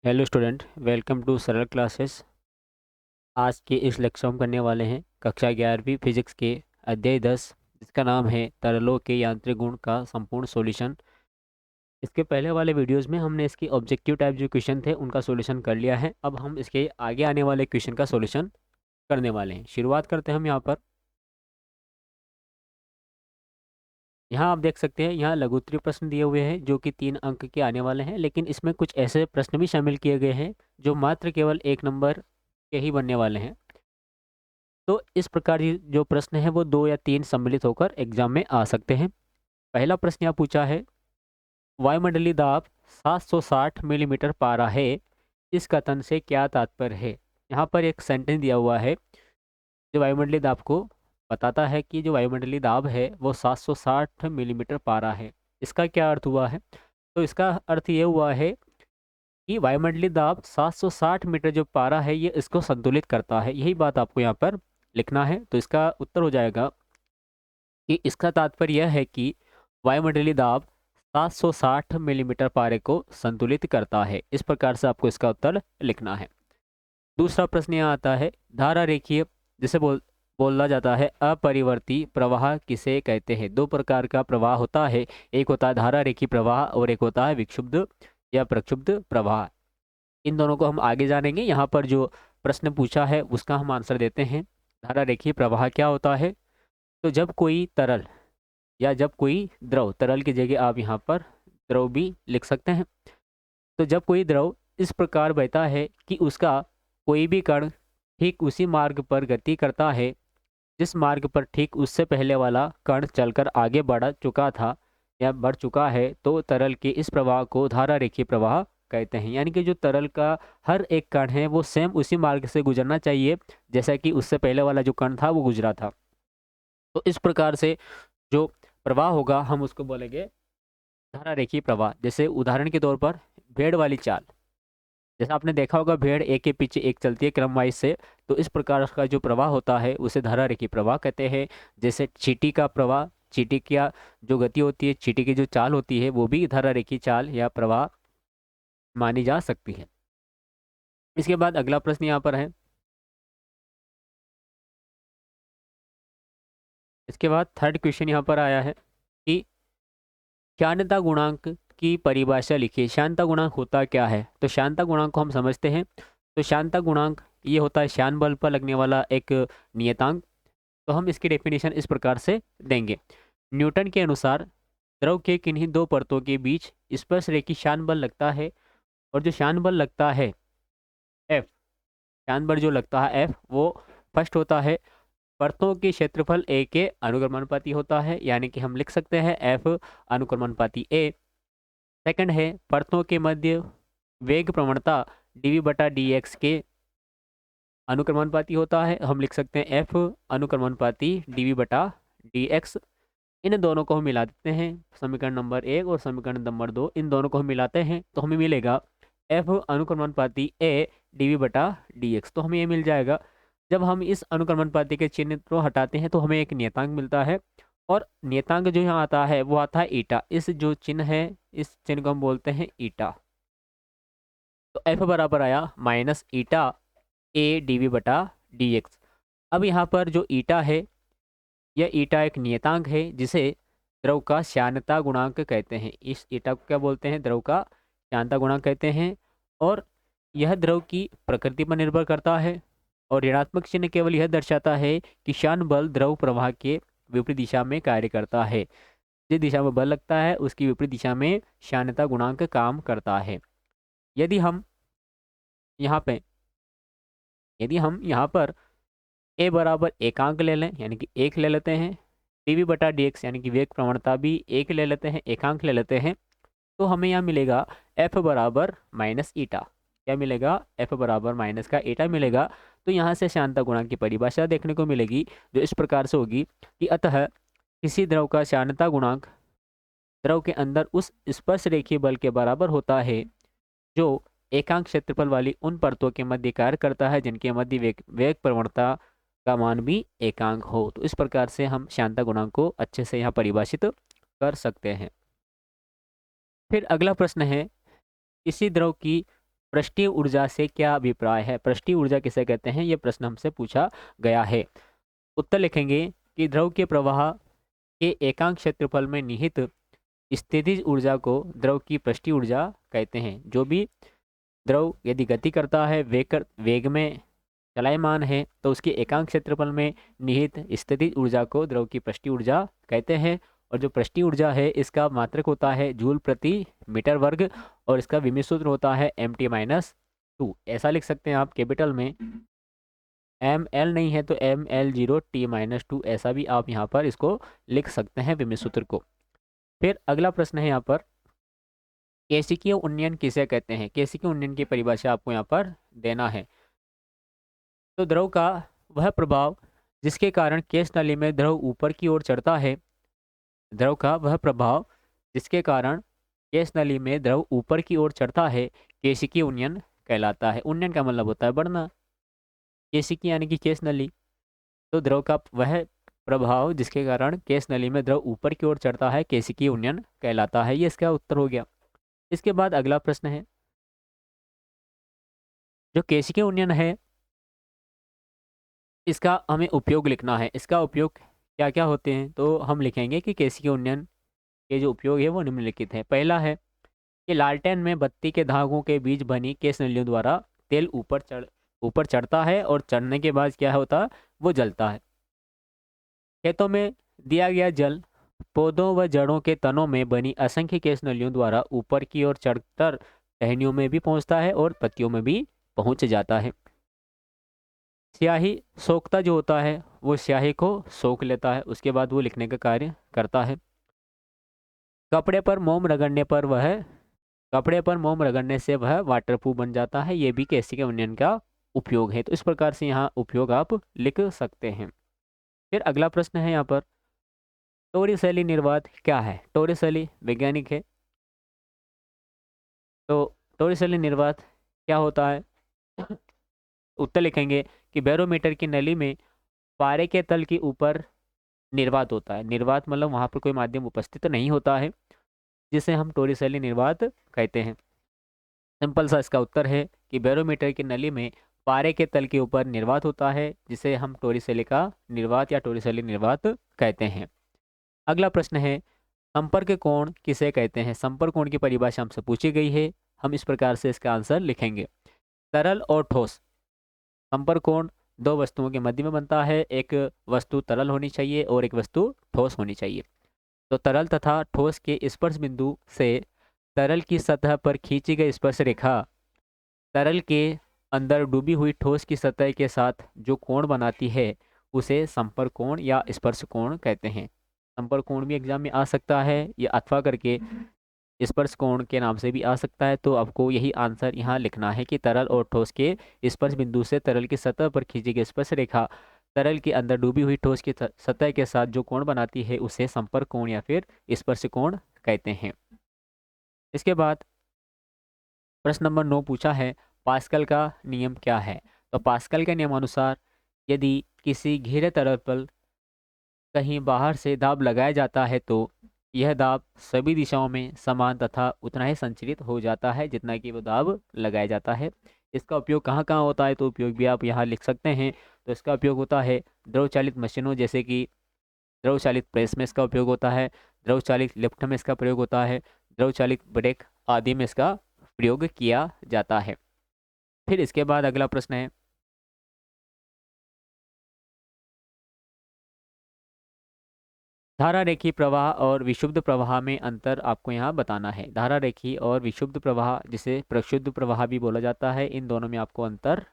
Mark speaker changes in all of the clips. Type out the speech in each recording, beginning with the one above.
Speaker 1: Hello student, welcome to सरल classes. आज के इस लेक्चर हम करने वाले हैं कक्षा 11वीं फिजिक्स के अध्याय 10, जिसका नाम है तरलों के यांत्रिक गुण का संपूर्ण सॉल्यूशन। इसके पहले वाले वीडियोस में हमने इसकी ऑब्जेक्टिव टाइप जो क्वेश्चन थे उनका सॉल्यूशन कर लिया है। अब हम इसके आगे आने वाले क्वेश्चन का सॉल्यूशन करने वाले हैं। शुरुआत करते हैं हम यहाँ पर। यहाँ आप देख सकते हैं, यहाँ लघुत्तरीय प्रश्न दिए हुए हैं जो कि 3 अंक के आने वाले हैं, लेकिन इसमें कुछ ऐसे प्रश्न भी शामिल किए गए हैं जो मात्र केवल 1 नंबर के ही बनने वाले हैं। तो इस प्रकार ये जो प्रश्न है वो 2 या 3 सम्मिलित होकर एग्जाम में आ सकते हैं। पहला प्रश्न यहाँ पूछा है, वायुमंडलीय दाब 760 मिलीमीटर पारा है, इस कथन से क्या तात्पर्य है। यहाँ पर एक सेंटेंस दिया हुआ है जो वायुमंडलीय दाब को बताता है कि जो वायुमंडलीय दाब है वो 760 मिलीमीटर पारा है। इसका क्या अर्थ हुआ है? तो इसका अर्थ ये हुआ है कि वायुमंडलीय दाब 760 मीटर जो पारा है ये इसको संतुलित करता है। यही बात आपको यहाँ पर लिखना है। तो इसका उत्तर हो जाएगा कि इसका तात्पर्य यह है कि वायुमंडलीय दाब 760 मिलीमीटर पारे को संतुलित करता है। इस प्रकार से आपको इसका उत्तर लिखना है। दूसरा प्रश्न यहाँ आता है, धारा रेखीय जिसे बोला जाता है अपरिवर्ती प्रवाह किसे कहते हैं। 2 प्रकार का प्रवाह होता है, एक होता है धारा रेखी प्रवाह और एक होता है विक्षुब्ध या प्रक्षुब्ध प्रवाह। इन दोनों को हम आगे जानेंगे। यहाँ पर जो प्रश्न पूछा है उसका हम आंसर देते हैं। धारा रेखीय प्रवाह क्या होता है? तो जब कोई तरल या जब कोई द्रव, तरल की जगह आप यहाँ पर द्रव भी लिख सकते हैं, तो जब कोई द्रव इस प्रकार बहता है कि उसका कोई भी कण ठीक उसी मार्ग पर गति करता है जिस मार्ग पर ठीक उससे पहले वाला कण चलकर आगे बढ़ चुका था या बढ़ चुका है, तो तरल के इस प्रवाह को धारा रेखीय प्रवाह कहते हैं। यानी कि जो तरल का हर एक कण है वो सेम उसी मार्ग से गुजरना चाहिए जैसा कि उससे पहले वाला जो कण था वो गुजरा था। तो इस प्रकार से जो प्रवाह होगा हम उसको बोलेंगे धारा रेखीय प्रवाह। जैसे उदाहरण के तौर पर भेड़ वाली चाल, जैसा आपने देखा होगा भेड़ एक के पीछे एक चलती है क्रम वाइज से, तो इस प्रकार का जो प्रवाह होता है उसे धारा रेखीय प्रवाह कहते हैं। जैसे चींटी का प्रवाह, चींटी की जो गति होती है, चींटी की जो चाल होती है वो भी धारा रेखीय चाल या प्रवाह मानी जा सकती है। इसके बाद अगला प्रश्न यहाँ पर है। इसके बाद थर्ड क्वेश्चन यहाँ पर आया है कि श्यानता गुणांक की परिभाषा लिखिए। श्यानता गुणांक होता क्या है? तो श्यानता गुणांक को हम समझते हैं। तो श्यानता गुणांक ये होता है श्यान बल पर लगने वाला एक नियतांक। तो हम इसकी डेफिनेशन इस प्रकार से देंगे। न्यूटन के अनुसार द्रव के किन्हीं 2 परतों के बीच स्पर्श रेखी श्यान बल लगता है, और जो श्यान बल लगता है एफ, श्यान बल जो लगता है एफ, वो फर्स्ट होता है परतों के क्षेत्रफल ए के अनुक्रमानुपाती होता है, यानी कि हम लिख सकते हैं एफ अनुक्रमानुपाती ए। सेकंड है परतों के मध्य वेग प्रवणता डीवी बटा डी एक्स के अनुक्रमानुपाती होता है, हम लिख सकते हैं एफ अनुक्रमानुपाती डीवी बटा डी एक्स। इन दोनों को हम मिला देते हैं, समीकरण नंबर 1 और समीकरण नंबर 2, इन दोनों को हम मिलाते हैं तो हमें मिलेगा एफ अनुक्रमानुपाती ए डीवी बटा डी एक्स। तो हमें ये मिल जाएगा। जब हम इस अनुक्रमानुपाती के चिन्ह को हटाते हैं तो हमें एक नियतांक मिलता है, और नियतांक जो यहाँ आता है वो आता है ईटा। इस जो चिन्ह है इस चिन्ह को हम बोलते हैं ईटा। तो एफ बराबर आया माइनस ईटा ए डीवी बटा डी एक्स। अब यहाँ पर जो ईटा है, यह ईटा एक नियतांक है जिसे द्रव का श्यानता गुणांक कहते हैं। इस ईटा को क्या बोलते हैं? द्रव का श्यानता गुणांक कहते हैं। और यह द्रव की प्रकृति पर निर्भर करता है, और ऋणात्मक चिन्ह केवल यह दर्शाता है कि श्यान बल द्रव प्रवाह के विपरीत दिशा में कार्य करता है। जिस दिशा में बल लगता है उसकी विपरीत दिशा में श्यानता गुणांक काम करता है। यदि हम यहाँ पे यदि हम यहाँ पर ए बराबर एकांक ले लें, यानी कि 1 ले लेते हैं, डीवी बटा डी एक्स यानी कि वेग प्रवणता भी 1 ले लेते हैं, एकांक ले लेते हैं, तो हमें यहाँ मिलेगा एफ बराबर माइनस ईटा। क्या मिलेगा? एफ बराबर माइनस का ईटा मिलेगा। तो यहाँ से श्यानता गुणांक की परिभाषा देखने को मिलेगी जो इस प्रकार से होगी कि अतः किसी द्रव का श्यानता गुणांक द्रव के अंदर उस स्पर्श रेखीय बल के बराबर होता है जो एकांक क्षेत्रफल वाली उन परतों के मध्य कार्य करता है जिनके मध्य वेग प्रवणता का मान भी एकांक हो। तो इस प्रकार से हम श्यानता गुणांक को अच्छे से यहाँ परिभाषित कर सकते हैं। फिर अगला प्रश्न है, किसी द्रव की पृष्ठीय ऊर्जा से क्या अभिप्राय है? पृष्ठीय ऊर्जा किसे कहते हैं, ये प्रश्न हमसे पूछा गया है। उत्तर लिखेंगे कि द्रव के प्रवाह के एकांक क्षेत्रफल में निहित स्थितिज ऊर्जा को द्रव की पृष्ठीय ऊर्जा कहते हैं। जो भी द्रव यदि गति करता है, वेग में चलायमान है, तो उसके एकांक क्षेत्रफल में निहित स्थितिज ऊर्जा को द्रव की पृष्ठीय ऊर्जा कहते हैं। और जो पृष्ठीय ऊर्जा है इसका मात्रक होता है जूल प्रति मीटर वर्ग, और इसका विमित सूत्र होता है mt-2। ऐसा लिख सकते हैं आप कैपिटल में, ml नहीं है तो ml0t-2, ऐसा भी आप यहाँ पर इसको लिख सकते हैं विमित सूत्र को। फिर अगला प्रश्न है यहाँ पर, केशिकीय उन्नयन किसे कहते हैं? केशिकीय उन्नयन की परिभाषा आपको यहाँ पर देना है। तो द्रव का वह प्रभाव जिसके कारण केश नली में द्रव ऊपर की ओर चढ़ता है, द्रव का वह प्रभाव जिसके कारण केश नली में द्रव ऊपर की ओर चढ़ता है, केशिकीय उन्नयन कहलाता है। उन्नयन का मतलब होता है बढ़ना, केशिकी यानी कि केश नली। तो द्रव का वह प्रभाव जिसके कारण केश नली में द्रव ऊपर की ओर चढ़ता है, केशिकीय उन्नयन कहलाता है। ये इसका उत्तर हो गया। इसके बाद अगला प्रश्न है, जो केशिकीय उन्नयन है इसका हमें उपयोग लिखना है। इसका उपयोग क्या क्या होते हैं? तो हम लिखेंगे कि केशिकीय उन्नयन के जो उपयोग है वो निम्नलिखित है। पहला है कि लालटेन में बत्ती के धागों के बीच बनी केश नलियों द्वारा तेल ऊपर चढ़ता है, और चढ़ने के बाद क्या होता है, वो जलता है। खेतों में दिया गया जल पौधों व जड़ों के तनों में बनी असंख्य केश नलियों द्वारा ऊपर की ओर चढ़कर टहनियों में भी पहुंचता है और पत्तियों में भी पहुंच जाता है। स्याही सोखता जो होता है वो स्याही को सोख लेता है, उसके बाद वो लिखने का कार्य करता है। कपड़े पर मोम रगड़ने से वह वाटरप्रूफ बन जाता है। ये भी केशिकीय उन्नयन का उपयोग है। तो इस प्रकार से यहाँ उपयोग आप लिख सकते हैं। फिर अगला प्रश्न है यहाँ पर, टोरिसेली निर्वात क्या है? टोरिसेली वैज्ञानिक है। तो टोरिसेली निर्वात क्या होता है? उत्तर लिखेंगे कि बैरोमीटर की नली में पारे के तल के ऊपर निर्वात होता है। निर्वात मतलब वहाँ पर कोई माध्यम उपस्थित नहीं होता है, जिसे हम टोरिसेली निर्वात कहते हैं। सिंपल सा इसका उत्तर है कि बैरोमीटर की नली में पारे के तल के ऊपर निर्वात होता है, जिसे हम टोरिसेली का निर्वात या टोरिसेली निर्वात कहते हैं। अगला प्रश्न है, संपर्क कोण किसे कहते हैं? संपर्क कोण की परिभाषा हमसे पूछी गई है। हम इस प्रकार से इसका आंसर लिखेंगे, तरल और ठोस संपर्क कोण दो वस्तुओं के मध्य में बनता है। एक वस्तु तरल होनी चाहिए और एक वस्तु ठोस होनी चाहिए। तो तरल तथा ठोस के स्पर्श बिंदु से तरल की सतह पर खींची गई स्पर्श रेखा तरल के अंदर डूबी हुई ठोस की सतह के साथ जो कोण बनाती है उसे संपर्क कोण या स्पर्श कोण कहते हैं। संपर्क कोण भी एग्जाम में आ सकता है, या अथवा करके स्पर्श कोण के नाम से भी आ सकता है। तो आपको यही आंसर यहाँ लिखना है कि तरल और ठोस के स्पर्श बिंदु से तरल की सतह पर खींची गई स्पर्श रेखा तरल के अंदर डूबी हुई ठोस की सतह के साथ जो कोण बनाती है उसे संपर्क कोण या फिर स्पर्श कोण कहते हैं। इसके बाद प्रश्न नंबर 9 पूछा है, पास्कल का नियम क्या है? तो पास्कल के नियमानुसार यदि किसी घेरे तरल पर कहीं बाहर से दाब लगाया जाता है तो यह दाब सभी दिशाओं में समान तथा उतना ही संचरित हो जाता है जितना कि वो दाब लगाया जाता है। इसका उपयोग कहाँ कहाँ होता है? तो उपयोग भी आप यहाँ लिख सकते हैं। तो इसका उपयोग होता है द्रव चालित मशीनों, जैसे कि द्रव चालित प्रेस में इसका उपयोग होता है, द्रव चालित लिफ्ट में इसका प्रयोग होता है, द्रव चालित ब्रेक आदि में इसका प्रयोग किया जाता है। फिर इसके बाद अगला प्रश्न है, धारा रेखी प्रवाह और विशुद्ध प्रवाह में अंतर आपको यहाँ बताना है। धारा रेखी और विशुद्ध प्रवाह, जिसे प्रक्षुब्ध प्रवाह भी बोला जाता है, इन दोनों में आपको अंतर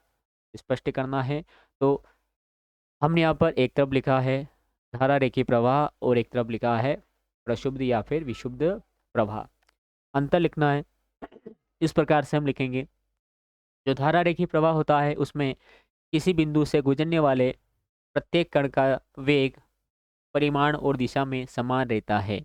Speaker 1: स्पष्ट करना है। तो हमने यहाँ पर एक तरफ लिखा है धारा रेखी प्रवाह और एक तरफ लिखा है प्रक्षुब्ध या फिर विशुद्ध प्रवाह। अंतर लिखना है, इस प्रकार से हम लिखेंगे, जो धारा रेखी प्रवाह होता है उसमें किसी बिंदु से गुजरने वाले प्रत्येक कण का वेग परिमाण और दिशा में समान रहता है।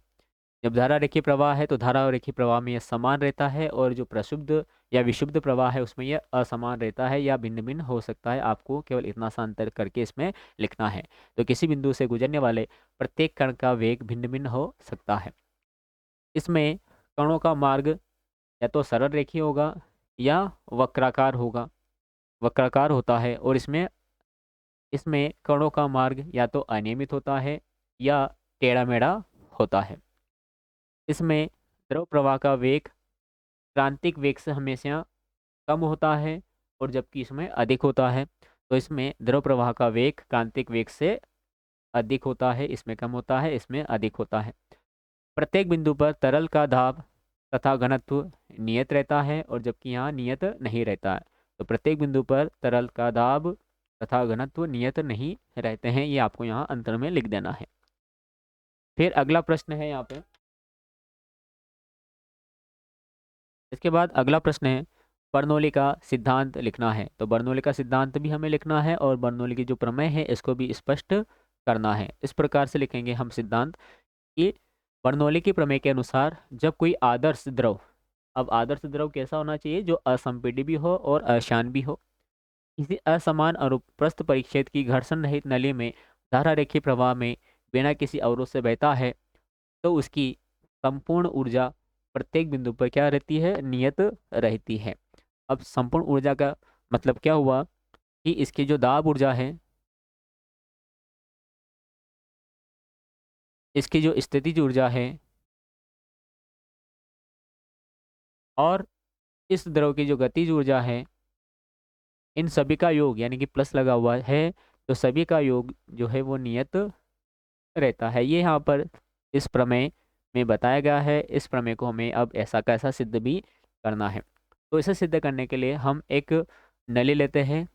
Speaker 1: जब धारा रेखी प्रवाह है तो धारा और रेखी प्रवाह में यह समान रहता है, और जो प्रक्षुब्ध या विशुद्ध प्रवाह है उसमें यह असमान रहता है या भिन्न भिन्न हो सकता है। आपको केवल इतना सा अंतर करके इसमें लिखना है। तो किसी बिंदु से गुजरने वाले प्रत्येक कण का वेग भिन्न भिन्न हो सकता है। इसमें कणों का मार्ग या तो सरल रेखीय होगा या वक्राकार होगा, वक्राकार होता है, और इसमें इसमें कणों का मार्ग या तो अनियमित होता है या टेढ़ा मेढ़ा होता है। इसमें द्रव प्रवाह का वेग क्रांतिक वेग से हमेशा कम होता है, और जबकि इसमें अधिक होता है। तो इसमें द्रव प्रवाह का वेग क्रांतिक वेग से अधिक होता है, इसमें कम होता है, इसमें अधिक होता है। प्रत्येक बिंदु पर तरल का दाब तथा घनत्व नियत रहता है, और जबकि यहाँ नियत नहीं रहता है। तो प्रत्येक बिंदु पर तरल का दाब तथा घनत्व नियत नहीं रहते हैं, ये आपको यहाँ अंतर में लिख देना है। फिर अगला प्रश्न है यहाँ पे, इसके बाद अगला प्रश्न है बर्नौली का सिद्धांत लिखना है। तो बर्नौली का सिद्धांत भी हमें लिखना है, और बर्नौली की जो प्रमेय है इसको भी स्पष्ट करना है। इस प्रकार से लिखेंगे हम सिद्धांत कि बर्नौली की प्रमेय के अनुसार जब कोई आदर्श द्रव, अब आदर्श द्रव कैसा होना चाहिए, जो असंपीड्य भी हो और अशान भी हो, किसी असमान अनुप्रस्थ परिच्छेद की घर्षण रहित नली में धारा रेखीय प्रवाह में बिना किसी अवरोध से बहता है, तो उसकी संपूर्ण ऊर्जा प्रत्येक बिंदु पर क्या रहती है, नियत रहती है। अब संपूर्ण ऊर्जा का मतलब क्या हुआ कि इसकी जो दाब ऊर्जा है, इसकी जो स्थितिज ऊर्जा है, और इस द्रव की जो गतिज ऊर्जा है, इन सभी का योग यानी कि प्लस लगा हुआ है, तो सभी का योग जो है वो नियत रहता है। ये यहाँ पर इस प्रमेय में बताया गया है। इस प्रमेय को हमें अब ऐसा कैसा सिद्ध भी करना है। तो इसे सिद्ध करने के लिए हम एक नली लेते हैं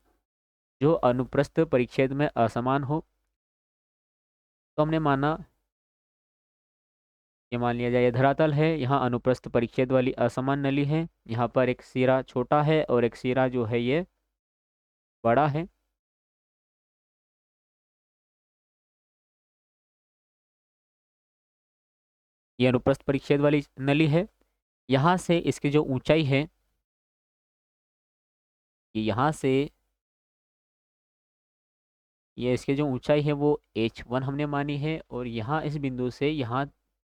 Speaker 1: जो अनुप्रस्थ परिच्छेद में असमान हो। तो हमने माना, ये मान लिया जाए ये धरातल है, यहाँ अनुप्रस्थ परिच्छेद वाली असमान नली है, यहाँ पर एक सिरा छोटा है और एक सिरा जो है ये बड़ा है। ये अनुप्रस्थ परिच्छेद वाली नली है। यहाँ से इसकी जो ऊंचाई है, ये यहाँ से ये इसकी जो ऊंचाई है वो h1 हमने मानी है, और यहाँ इस बिंदु से यहाँ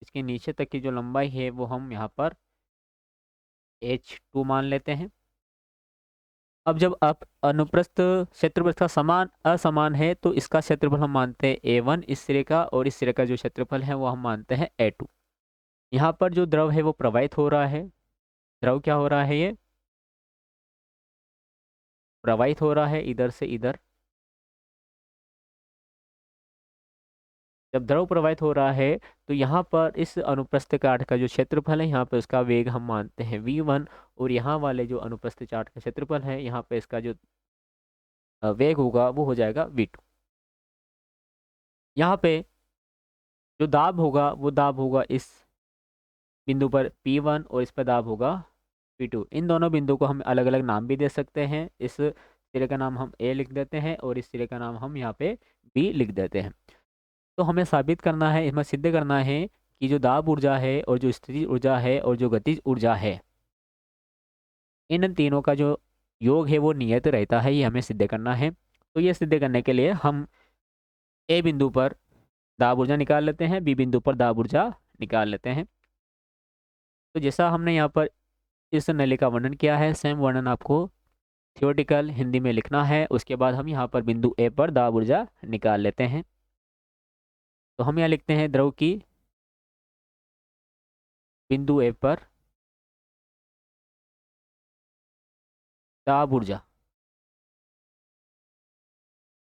Speaker 1: इसके नीचे तक की जो लंबाई है वो हम यहाँ पर h2 मान लेते हैं। अब जब आप अनुप्रस्थ क्षेत्रफल का समान असमान है, तो इसका क्षेत्रफल हम मानते हैं a1 इस सिरे का, और इस सिरे का जो क्षेत्रफल है वो हम मानते हैं a2। यहाँ पर जो द्रव है वो प्रवाहित हो रहा है। द्रव क्या हो रहा है, ये प्रवाहित हो रहा है इधर से इधर। जब द्रव प्रवाहित हो रहा है, तो यहाँ पर इस अनुप्रस्थ काट का जो क्षेत्रफल है, यहाँ पे उसका वेग हम मानते हैं v1, और यहाँ वाले जो अनुप्रस्थ चार्ट का क्षेत्रफल है, यहाँ पे इसका जो वेग होगा वो हो जाएगा v2। यहाँ पे जो दाब होगा वो दाब होगा इस बिंदु पर p1, और इस पर दाब होगा p2। इन दोनों बिंदु को हम अलग अलग नाम भी दे सकते हैं। इस सिरे का नाम हम a लिख देते हैं, और इस सिरे का नाम हम यहाँ पे b लिख देते हैं। तो हमें साबित करना है, इसमें सिद्ध करना है कि जो दाब ऊर्जा है और जो स्थितिज ऊर्जा है और जो गतिज ऊर्जा है, इन तीनों का जो योग है वो नियत रहता है। ये हमें सिद्ध करना है। तो ये सिद्ध करने के लिए हम ए बिंदु पर दाब ऊर्जा निकाल लेते हैं, बी बिंदु पर दाब ऊर्जा निकाल लेते हैं। तो जैसा हमने यहाँ पर इस नली का वर्णन किया है, सेम वर्णन आपको थियोरेटिकल हिंदी में लिखना है। उसके बाद हम यहाँ पर बिंदु ए पर दाब ऊर्जा निकाल लेते हैं। तो हम यहाँ लिखते हैं द्रव की बिंदु ए पर दाब ऊर्जा।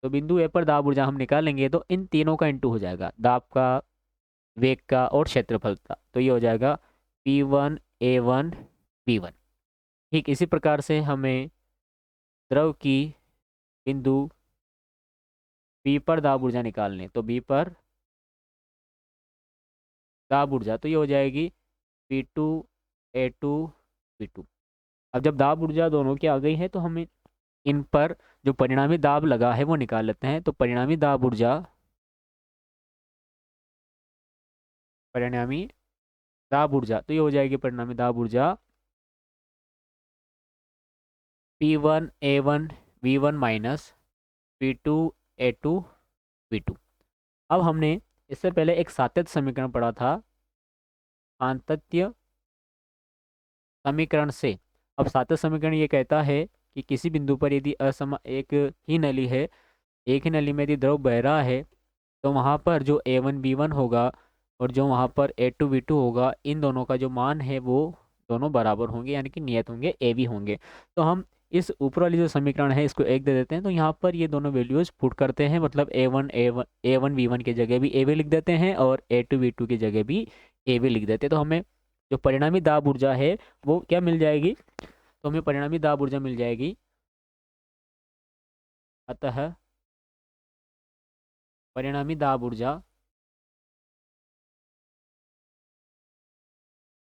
Speaker 1: तो बिंदु ए पर दाब ऊर्जा हम निकालेंगे तो इन तीनों का इंटू हो जाएगा, दाब का, वेग का और क्षेत्रफल का। तो ये हो जाएगा P1 A1 B1। ठीक इसी प्रकार से हमें द्रव की बिंदु बी पर दाब ऊर्जा निकालने, तो बी पर दाब ऊर्जा तो ये हो जाएगी P2 A2 B2। अब जब दाब ऊर्जा दोनों की आ गई है, तो हमें इन पर जो परिणामी दाब लगा है वो निकाल लेते हैं। तो परिणामी दाब ऊर्जा तो ये हो जाएगी परिणामी दाब ऊर्जा P1 A1 V1 minus P2 A2 V2। अब हमने इससे पहले एक सातत्य समीकरण पढ़ा था। सातत्य समीकरण से अब सातवां समीकरण ये कहता है कि किसी बिंदु पर यदि एक ही नली है, एक ही नली में यदि द्रव बह रहा है, तो वहाँ पर जो A1 B1 होगा और जो वहाँ पर A2 B2 होगा, इन दोनों का जो मान है वो दोनों बराबर होंगे, यानी कि नियत होंगे, ए बी होंगे। तो हम इस ऊपर वाली जो समीकरण है इसको एक दे देते हैं, तो यहाँ पर ये दोनों वैल्यूज पुट करते हैं, मतलब A1 B1 की जगह भी ए बी लिख देते हैं और A2 B2 की जगह भी ए बी लिख देते हैं। तो हमें जो परिणामी दाब ऊर्जा है वो क्या मिल जाएगी, तो हमें परिणामी दाब ऊर्जा मिल जाएगी। अतः परिणामी दाब ऊर्जा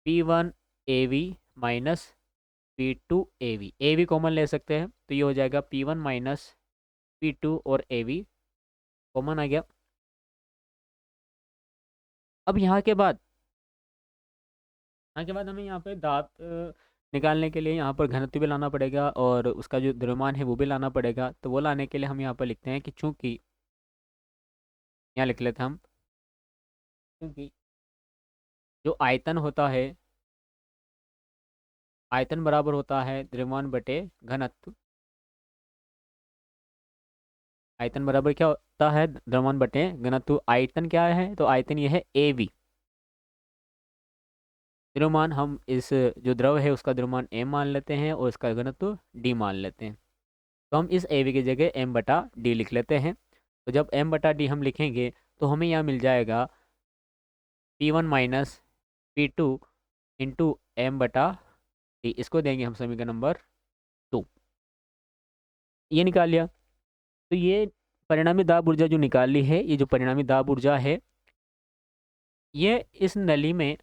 Speaker 1: P1 AV minus P2 AV, AV common ले सकते हैं, तो ये हो जाएगा P1 माइनस P2 और AV कॉमन आ गया। अब यहाँ के बाद हमें यहाँ पे दाब निकालने के लिए यहाँ पर घनत्व भी लाना पड़ेगा और उसका जो द्रव्यमान है वो भी लाना पड़ेगा। तो वो लाने के लिए हम यहाँ पर लिखते हैं कि चूंकि, यहाँ लिख लेते हैं हम, क्योंकि जो आयतन होता है, आयतन बराबर होता है द्रव्यमान बटे घनत्व। आयतन बराबर क्या होता है, द्रव्यमान बटे घनत्व। आयतन क्या है, तो आयतन ये है AV। द्रव्यमान हम इस जो द्रव है उसका द्रव्यमान m मान लेते हैं और इसका घनत्व d मान लेते हैं। तो हम इस AV की जगह m/d लिख लेते हैं। तो जब m/d हम लिखेंगे तो हमें यहाँ मिल जाएगा P1 minus P2 into m/d। इसको देंगे हम समीकरण नंबर 2। ये निकाल लिया। तो ये परिणामी दाब ऊर्जा जो निकाली है, ये जो परिणामी दाब ऊर्जा है, ये इस नली में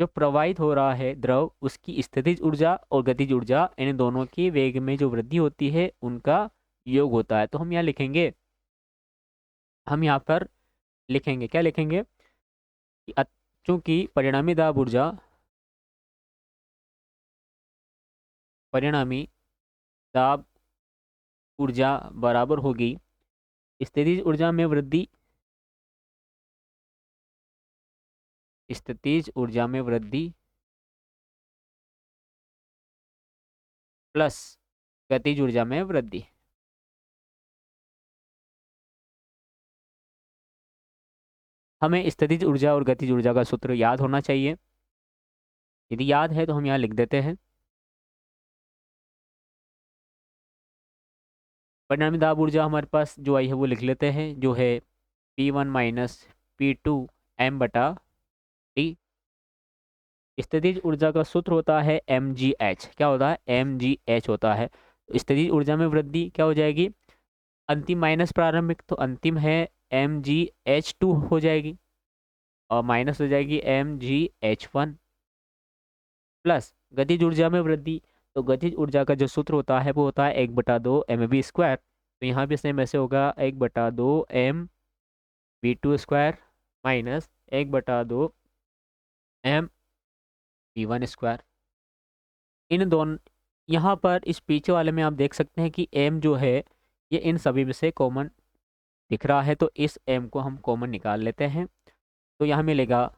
Speaker 1: जो प्रवाहित हो रहा है द्रव, उसकी स्थितिज ऊर्जा और गतिज ऊर्जा, इन दोनों की वेग में जो वृद्धि होती है उनका योग होता है। तो हम यहाँ लिखेंगे, हम यहाँ पर लिखेंगे, क्या लिखेंगे कि चूंकि परिणामी दाब ऊर्जा बराबर होगी स्थितिज ऊर्जा में वृद्धि, स्थितिज ऊर्जा में वृद्धि प्लस गतिज ऊर्जा में वृद्धि। हमें स्थितिज ऊर्जा और गतिज ऊर्जा का सूत्र याद होना चाहिए। यदि याद है तो हम यहाँ लिख देते हैं। परिणामी दाब ऊर्जा हमारे पास जो आई है वो लिख लेते हैं, जो है P1 माइनस P2 m/d। स्थितिज ऊर्जा का सूत्र होता है mgh। क्या होता है, mgh होता है। स्थितिज ऊर्जा में वृद्धि क्या हो जाएगी, अंतिम माइनस प्रारंभिक, तो अंतिम है mgh2 हो जाएगी और माइनस हो जाएगी mgh1 प्लस गतिज ऊर्जा में वृद्धि। तो गतिज ऊर्जा का जो सूत्र होता है वो होता है 1/2 mv²। तो यहाँ भी सेम ऐसे होगा 1/2 mv² माइनस 1/2 mv1²। इन दोनों, यहाँ पर इस पीछे वाले में आप देख सकते हैं कि m जो है ये इन सभी में से कॉमन दिख रहा है, तो इस m को हम कॉमन निकाल लेते हैं। तो यहाँ मिलेगा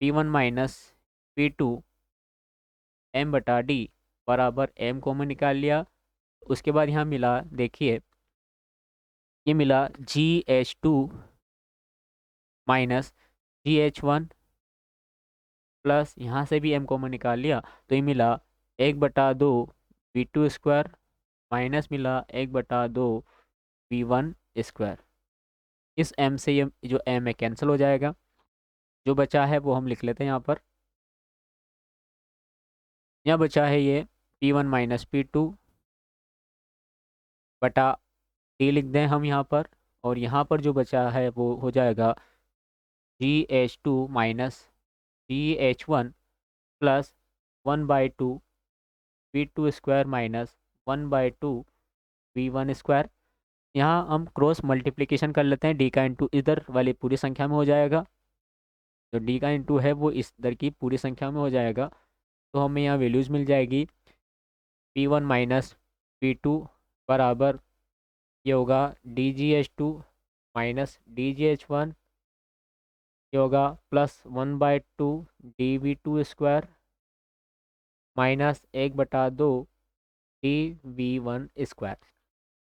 Speaker 1: P1 माइनस P2 m/d बराबर m कॉमन निकाल लिया। उसके बाद यहाँ मिला, देखिए ये मिला GH2 माइनस GH1 प्लस यहाँ से भी m कॉमन निकाल लिया, तो ये मिला 1/2 V2² माइनस मिला 1/2 V1²। इस m से ये जो m है कैंसिल हो जाएगा, जो बचा है वो हम लिख लेते हैं यहाँ पर। यहाँ बचा है ये P1 माइनस P2 बटा d लिख दें हम यहाँ पर, और यहाँ पर जो बचा है वो हो जाएगा GH2 minus GH1 plus 1/2 V2² minus 1/2 V1²। यहाँ हम क्रॉस मल्टीप्लिकेशन कर लेते हैं, d का इंटू इधर वाली पूरी संख्या में हो जाएगा, जो d का इंटू है वो इस इधर की पूरी संख्या में हो जाएगा। तो हमें यहाँ वैल्यूज़ मिल जाएगी P1 माइनस P2 बराबर, ये होगा DGH2 माइनस DGH1, ये होगा प्लस 1/2 dV2² -1/2 dv1 स्क्वायर।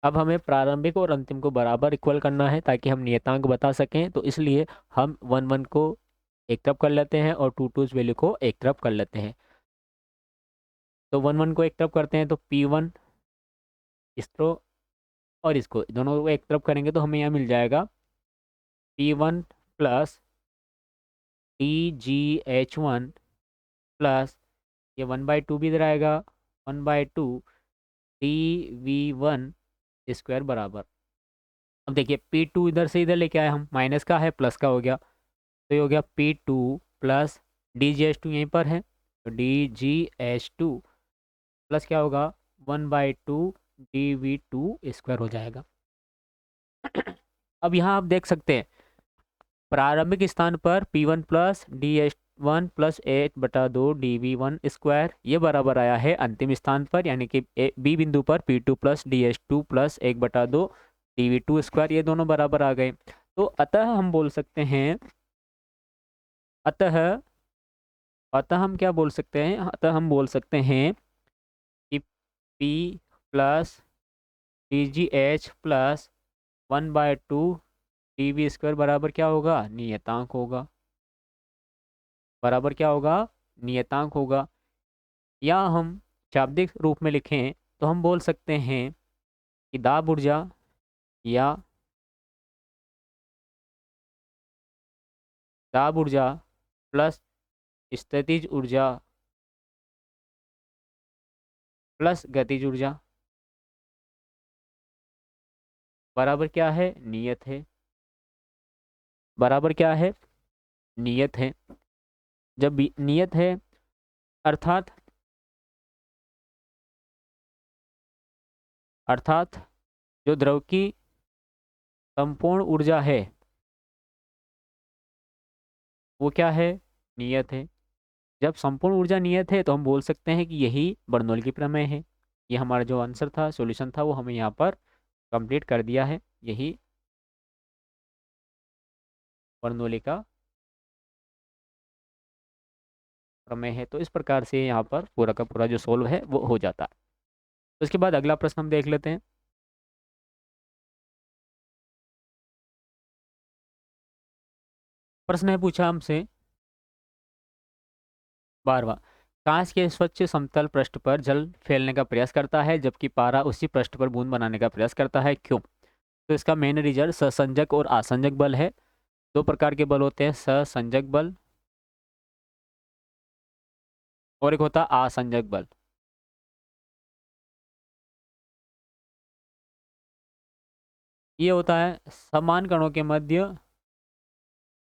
Speaker 1: अब हमें प्रारंभिक और अंतिम को बराबर इक्वल करना है ताकि हम नियतांक बता सकें, तो इसलिए हम 1 1 को एक तरफ कर लेते हैं और 2 2 इस वैल्यू को एक तरफ कर लेते हैं। तो 1 1 को एक तरफ करते हैं तो P1 इसको और इसको दोनों को एक तरफ करेंगे तो हमें यहाँ मिल जाएगा P1 प्लस TGH1 प्लस ये 1/2 भी इधर आएगा 1/2 dv1 स्क्वायर बराबर। अब देखिए P2 इधर से इधर लेके आए हम, माइनस का है प्लस का हो गया, तो ये हो गया P2 प्लस DGH2 यहीं पर है तो DGH2 प्लस क्या होगा 1/2 dv2 स्क्वायर हो जाएगा। अब यहाँ आप देख सकते हैं प्रारंभिक स्थान पर P1 plus DH1 plus 1/2 dv1 square, ये बराबर आया है अंतिम स्थान पर यानी कि बी बिंदु पर P2 plus DH2 plus 1/2 dv2 square, ये दोनों बराबर आ गए। तो अतः हम बोल सकते हैं अतः अतः हम क्या बोल सकते हैं, अतः हम बोल सकते हैं कि P plus DGH plus 1/2 dv2 बराबर क्या होगा, नियतांक होगा। बराबर क्या होगा, नियतांक होगा। या हम शाब्दिक रूप में लिखें तो हम बोल सकते हैं कि दाब ऊर्जा या दाब ऊर्जा प्लस स्थितिज ऊर्जा प्लस गतिज ऊर्जा बराबर क्या है, नियत है। बराबर क्या है, नियत है। जब नियत है अर्थात जो द्रव की संपूर्ण ऊर्जा है वो क्या है, नियत है। जब संपूर्ण ऊर्जा नियत है तो हम बोल सकते हैं कि यही बर्नौली की प्रमेय है। ये हमारा जो आंसर था, सॉल्यूशन था, वो हमें यहाँ पर कंप्लीट कर दिया है। यही बर्नौली का प्रमेय है। तो इस प्रकार से यहाँ पर पूरा का पूरा जो सोल्व है वो हो जाता है। तो इसके बाद अगला प्रश्न हम देख लेते हैं। प्रश्न है पूछा हमसे 12वां, कांच के स्वच्छ समतल पृष्ठ पर जल फैलने का प्रयास करता है जबकि पारा उसी पृष्ठ पर बूंद बनाने का प्रयास करता है, क्यों? तो इसका मेन रीजन ससंजक और आसंजक बल है। दो प्रकार के बल होते हैं, ससंजक बल और एक होता है आसंजक बल। ये होता है समान कणों के मध्य,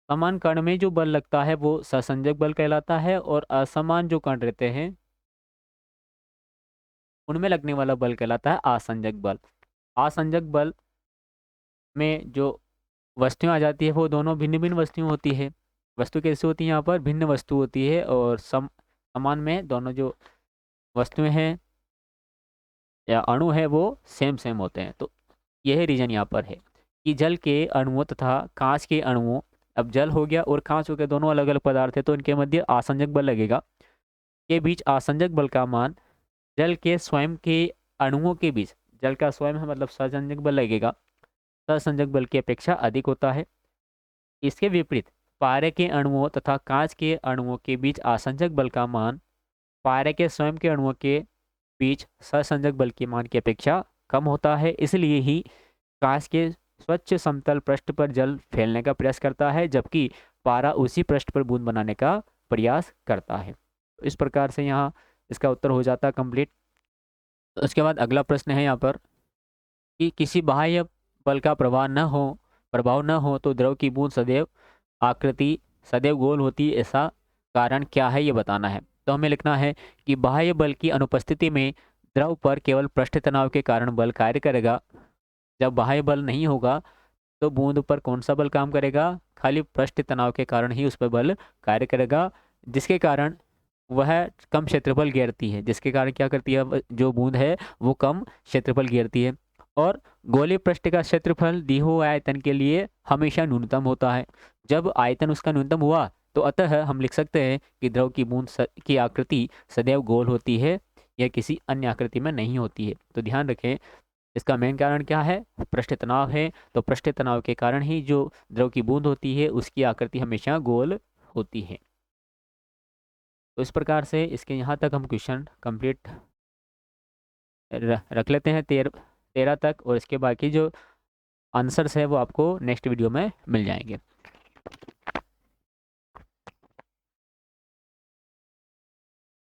Speaker 1: समान कण में जो बल लगता है वो ससंजक बल कहलाता है और असमान जो कण रहते हैं उनमें लगने वाला बल कहलाता है आसंजक बल। आसंजक बल में जो वस्तुएं आ जाती है वो दोनों भिन्न भिन्न वस्तुएं होती है। वस्तु कैसे होती है, यहाँ पर भिन्न वस्तु होती है और समान में दोनों जो वस्तुएं हैं या अणु है वो सेम सेम होते हैं। तो यह रीजन यहाँ पर है कि जल के अणुओं तथा कांच के अणुओं, अब जल हो गया और कांच हो गया, दोनों अलग अलग पदार्थ है तो इनके मध्य आसंजक बल लगेगा। के बीच आसंजक बल का मान जल के स्वयं के अणुओं के बीच, जल का स्वयं है मतलब ससंजक बल लगेगा, ससंजक बल की अपेक्षा अधिक होता है। इसके विपरीत पारे के अणुओं तथा कांच के अणुओं के बीच आसंजक बल का मान पारे के स्वयं के अणुओं के बीच ससंजक बल के मान की अपेक्षा कम होता है। इसलिए ही कांच के स्वच्छ समतल पृष्ठ पर जल फैलने का प्रयास करता है जबकि पारा उसी पृष्ठ पर बूंद बनाने का प्रयास करता है। तो इस प्रकार से यहाँ इसका उत्तर हो जाता है कंप्लीट। तो उसके बाद अगला प्रश्न है यहाँ पर कि किसी बाह्य बल का प्रभाव न हो तो द्रव की बूंद सदैव आकृति सदैव गोल होती है, ऐसा कारण क्या है ये बताना है। तो हमें लिखना है कि बाह्य बल की अनुपस्थिति में द्रव पर केवल पृष्ठ तनाव के कारण बल कार्य करेगा। जब बाह्य बल नहीं होगा तो बूंद पर कौन सा बल काम करेगा, खाली पृष्ठ तनाव के कारण ही उस पर बल कार्य करेगा, जिसके कारण वह कम क्षेत्रफल घेरती है। जिसके कारण क्या करती है, जो बूंद है वो कम क्षेत्रफल घेरती है। और गोलीय पृष्ठ का क्षेत्रफल दी हुए आयतन के लिए हमेशा न्यूनतम होता है। जब आयतन उसका न्यूनतम हुआ तो अतः हम लिख सकते हैं कि द्रव की बूंद की आकृति सदैव गोल होती है, यह किसी अन्य आकृति में नहीं होती है। तो ध्यान रखें, इसका मेन कारण क्या है? पृष्ठ तनाव है। तो पृष्ठ तनाव के कारण ही जो द्रव की बूंद होती है उसकी आकृति हमेशा गोल होती है। तो इस प्रकार से इसके यहाँ तक हम क्वेश्चन कंप्लीट रख लेते हैं 13 तक, और इसके बाकी जो आंसर्स है वो आपको नेक्स्ट वीडियो में मिल जाएंगे।